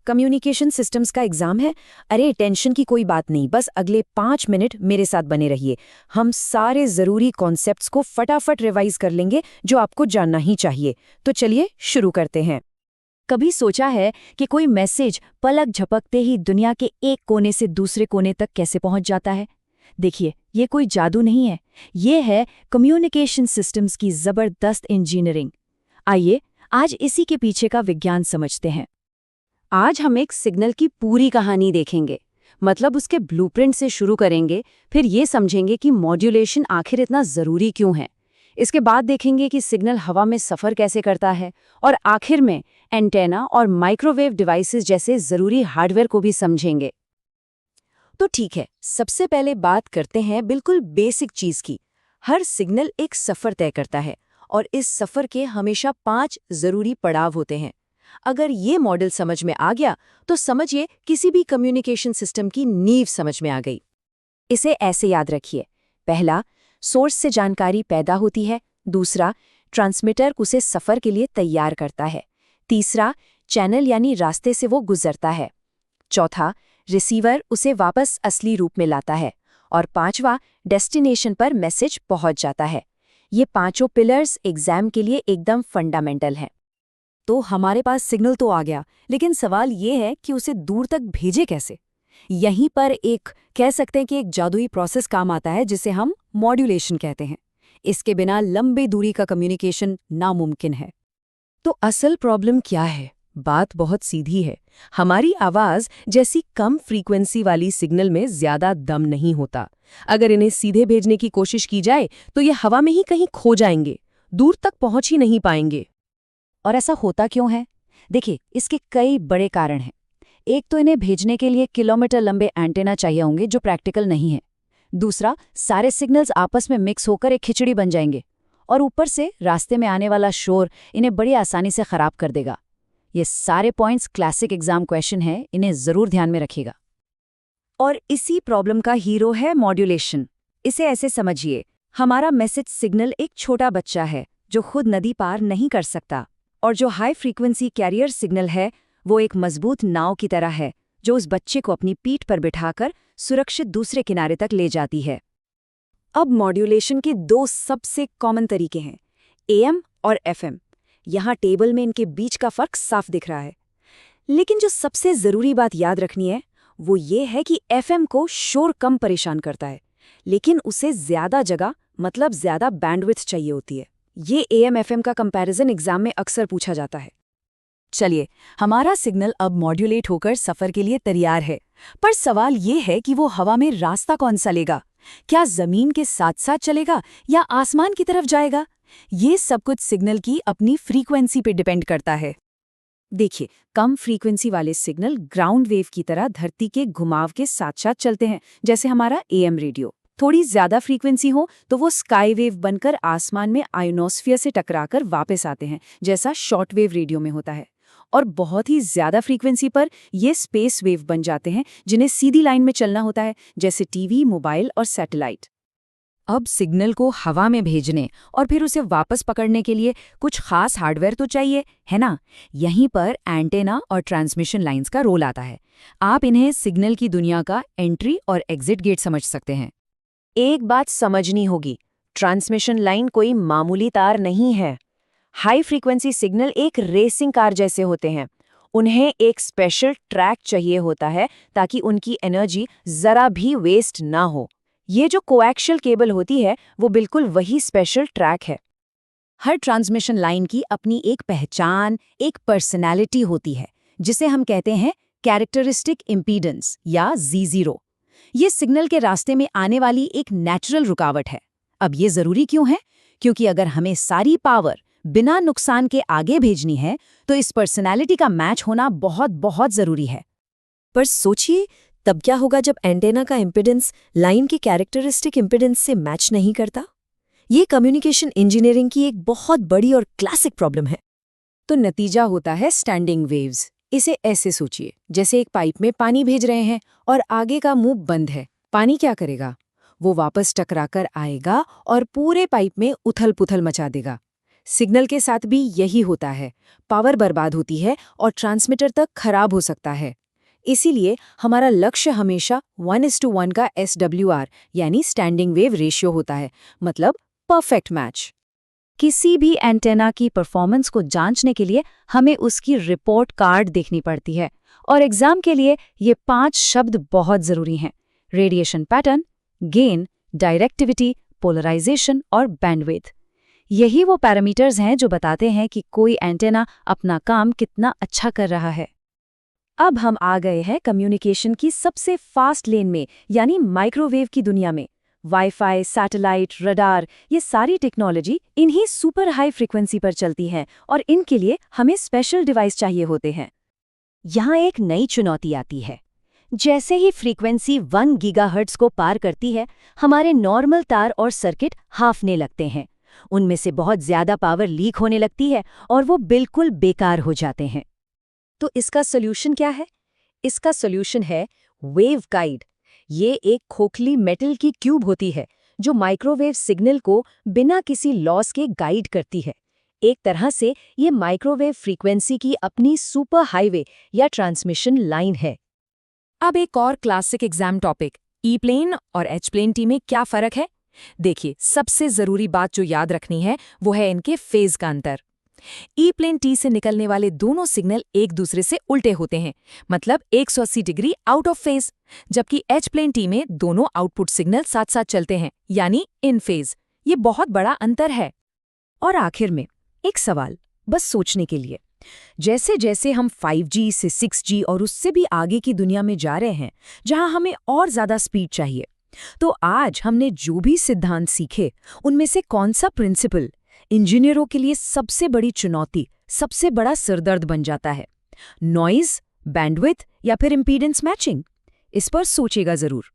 Communication systems का exam है। अरे टेंशन की कोई बात नहीं, बस अगले 5 मिनट मेरे साथ बने रहिए। हम सारे ज़रूरी कॉन्सेप्ट्स को फटाफट रिवाइज कर लेंगे जो आपको जानना ही चाहिए। तो चलिए शुरू करते हैं। कभी सोचा है कि कोई मैसेज पलक झपकते ही दुनिया के एक कोने से दूसरे कोने तक कैसे पहुंच जाता है? देखिए, ये कोई जादू नहीं है, ये है कम्युनिकेशन सिस्टम्स की ज़बरदस्त इंजीनियरिंग। आइए आज इसी के पीछे का विज्ञान समझते हैं। आज हम एक सिग्नल की पूरी कहानी देखेंगे, मतलब उसके ब्लूप्रिंट से शुरू करेंगे, फिर ये समझेंगे कि मॉड्यूलेशन आखिर इतना ज़रूरी क्यों है। इसके बाद देखेंगे कि सिग्नल हवा में सफ़र कैसे करता है, और आखिर में एंटेना और माइक्रोवेव डिवाइसेस जैसे ज़रूरी हार्डवेयर को भी समझेंगे। तो ठीक है, सबसे पहले बात करते हैं बिल्कुल बेसिक चीज़ की। हर सिग्नल एक सफ़र तय करता है, और इस सफ़र के हमेशा 5 ज़रूरी पड़ाव होते हैं। अगर ये मॉडल समझ में आ गया तो समझिए किसी भी कम्युनिकेशन सिस्टम की नींव समझ में आ गई। इसे ऐसे याद रखिए। पहला, सोर्स से जानकारी पैदा होती है। दूसरा, ट्रांसमीटर उसे सफ़र के लिए तैयार करता है। तीसरा, चैनल यानी रास्ते से वो गुजरता है। चौथा, रिसीवर उसे वापस असली रूप में लाता है। और पांचवा, डेस्टिनेशन पर मैसेज पहुंच जाता है। ये पांचों पिलर्स एग्जाम के लिए एकदम फंडामेंटल हैं। तो हमारे पास सिग्नल तो आ गया, लेकिन सवाल ये है कि उसे दूर तक भेजे कैसे? यहीं पर एक कह सकते हैं कि एक जादुई प्रोसेस काम आता है जिसे हम मॉड्यूलेशन कहते हैं। इसके बिना लंबी दूरी का कम्युनिकेशन नामुमकिन है। तो असल प्रॉब्लम क्या है? बात बहुत सीधी है। हमारी आवाज़ जैसी कम फ्रीक्वेंसी वाली सिग्नल में ज़्यादा दम नहीं होता। अगर इन्हें सीधे भेजने की कोशिश की जाए तो ये हवा में ही कहीं खो जाएंगे, दूर तक पहुंच ही नहीं पाएंगे। और ऐसा होता क्यों है? देखिए, इसके कई बड़े कारण हैं। एक तो इन्हें भेजने के लिए किलोमीटर लंबे एंटेना चाहिए होंगे जो प्रैक्टिकल नहीं है। दूसरा, सारे सिग्नल्स आपस में मिक्स होकर एक खिचड़ी बन जाएंगे। और ऊपर से रास्ते में आने वाला शोर इन्हें बड़ी आसानी से खराब कर देगा। ये सारे पॉइंट्स क्लासिक एग्जाम क्वेश्चन है, इन्हें ज़रूर ध्यान में रखिएगा। और इसी प्रॉब्लम का हीरो है मॉड्यूलेशन। इसे ऐसे समझिए, हमारा मैसेज सिग्नल एक छोटा बच्चा है जो खुद नदी पार नहीं कर सकता, और जो हाई फ्रीक्वेंसी कैरियर सिग्नल है वो एक मजबूत नाव की तरह है जो उस बच्चे को अपनी पीठ पर बिठाकर सुरक्षित दूसरे किनारे तक ले जाती है। अब मॉड्यूलेशन के 2 सबसे कॉमन तरीके हैं, AM और FM। यहाँ टेबल में इनके बीच का फर्क साफ दिख रहा है। लेकिन जो सबसे ज़रूरी बात याद रखनी है वो ये है कि FM को शोर कम परेशान करता है, लेकिन उसे ज़्यादा जगह मतलब ज़्यादा बैंडविड्थ चाहिए होती है। ये AM FM का कंपैरिजन एग्जाम में अक्सर पूछा जाता है। चलिए, हमारा सिग्नल अब मॉड्यूलेट होकर सफ़र के लिए तैयार है, पर सवाल ये है कि वो हवा में रास्ता कौन सा लेगा? क्या ज़मीन के साथ साथ चलेगा या आसमान की तरफ जाएगा? ये सब कुछ सिग्नल की अपनी फ्रीक्वेंसी पे डिपेंड करता है। देखिए, कम फ्रीक्वेंसी वाले सिग्नल ग्राउंड वेव की तरह धरती के घुमाव के साथ साथ चलते हैं, जैसे हमारा AM रेडियो। थोड़ी ज्यादा फ्रीक्वेंसी हो तो वो स्काई वेव बनकर आसमान में आयोनोस्फीयर से टकराकर वापस आते हैं, जैसा शॉर्ट वेव रेडियो में होता है। और बहुत ही ज्यादा फ्रीक्वेंसी पर ये स्पेस वेव बन जाते हैं, जिन्हें सीधी लाइन में चलना होता है, जैसे टीवी, मोबाइल और सैटेलाइट। अब सिग्नल को हवा में भेजने और फिर उसे वापस पकड़ने के लिए कुछ खास हार्डवेयर तो चाहिए, है ना? यहीं पर एंटेना और ट्रांसमिशन लाइंस का रोल आता है। आप इन्हें सिग्नल की दुनिया का एंट्री और एग्जिट गेट समझ सकते हैं। एक बात समझनी होगी, ट्रांसमिशन लाइन कोई मामूली तार नहीं है। हाई फ्रीक्वेंसी सिग्नल एक रेसिंग कार जैसे होते हैं। उन्हें एक स्पेशल ट्रैक चाहिए होता है ताकि उनकी एनर्जी जरा भी वेस्ट ना हो। ये जो कोएक्शियल केबल होती है वो बिल्कुल वही स्पेशल ट्रैक है। हर ट्रांसमिशन लाइन की अपनी एक पहचान, एक पर्सनैलिटी होती है, जिसे हम कहते हैं कैरेक्टरिस्टिक इम्पीडेंस या Z0। ये सिग्नल के रास्ते में आने वाली एक नेचुरल रुकावट है। अब ये ज़रूरी क्यों है? क्योंकि अगर हमें सारी पावर बिना नुकसान के आगे भेजनी है तो इस पर्सनैलिटी का मैच होना बहुत बहुत ज़रूरी है। पर सोचिए, तब क्या होगा जब एंटेना का इम्पीडेंस लाइन के कैरेक्टरिस्टिक इम्पीडेंस से मैच नहीं करता? ये कम्युनिकेशन इंजीनियरिंग की एक बहुत बड़ी और क्लासिक प्रॉब्लम है। तो नतीजा होता है स्टैंडिंग वेव्स। इसे ऐसे सोचिए, जैसे एक पाइप में पानी भेज रहे हैं और आगे का मुंह बंद है। पानी क्या करेगा? वो वापस टकराकर आएगा और पूरे पाइप में उथल-पुथल मचा देगा। सिग्नल के साथ भी यही होता है, पावर बर्बाद होती है और ट्रांसमीटर तक खराब हो सकता है। इसीलिए हमारा लक्ष्य हमेशा 1:1 का SWR यानी स्टैंडिंग वेव रेशियो होता है, मतलब परफेक्ट मैच। किसी भी एंटेना की परफॉर्मेंस को जांचने के लिए हमें उसकी रिपोर्ट कार्ड देखनी पड़ती है, और एग्जाम के लिए ये 5 शब्द बहुत जरूरी हैं: radiation pattern, gain, directivity, polarisation और बैंडविड्थ। यही वो पैरामीटर्स हैं जो बताते हैं कि कोई एंटेना अपना काम कितना अच्छा कर रहा है। अब हम आ गए हैं कम्युनिकेशन की सबसे फास्ट लेन में, यानी माइक्रोवेव की दुनिया में। वाईफाई, सैटेलाइट, रडार, ये सारी टेक्नोलॉजी इन्हीं सुपर हाई फ्रीक्वेंसी पर चलती है, और इनके लिए हमें स्पेशल डिवाइस चाहिए होते हैं। यहाँ एक नई चुनौती आती है। जैसे ही फ्रीक्वेंसी 1 गीगाहर्ट्ज को पार करती है, हमारे नॉर्मल तार और सर्किट हाफने लगते हैं। उनमें से बहुत ज्यादा पावर लीक होने लगती है और वो बिल्कुल बेकार हो जाते हैं। तो इसका सॉल्यूशन क्या है? इसका सॉल्यूशन है वेव गाइड। ये एक खोखली मेटल की ट्यूब होती है जो माइक्रोवेव सिग्नल को बिना किसी लॉस के गाइड करती है। एक तरह से ये माइक्रोवेव फ्रीक्वेंसी की अपनी सुपर हाईवे या ट्रांसमिशन लाइन है। अब एक और classic exam topic, E plane और एच प्लेन टी में क्या फर्क है? देखिए, सबसे जरूरी बात जो याद रखनी है वो है इनके फेज का अंतर। ई प्लेन टी से निकलने वाले दोनों सिग्नल एक दूसरे से उल्टे होते हैं, मतलब 180 डिग्री आउट ऑफ फेज, जबकि एच प्लेन टी में दोनों आउटपुट सिग्नल साथ साथ चलते हैं, यानी इन फेज। ये बहुत बड़ा अंतर है। और आखिर में एक सवाल, बस सोचने के लिए। जैसे जैसे हम 5G से 6G और उससे भी आगे की दुनिया में जा रहे हैं, जहां हमें और ज्यादा स्पीड चाहिए, तो आज हमने जो भी सिद्धांत सीखे, उनमें से कौन सा प्रिंसिपल इंजीनियरों के लिए सबसे बड़ी चुनौती, सबसे बड़ा सिरदर्द बन जाता है? नॉइज, बैंडविड्थ या फिर इंपीडेंस मैचिंग? इस पर सोचेगा जरूर।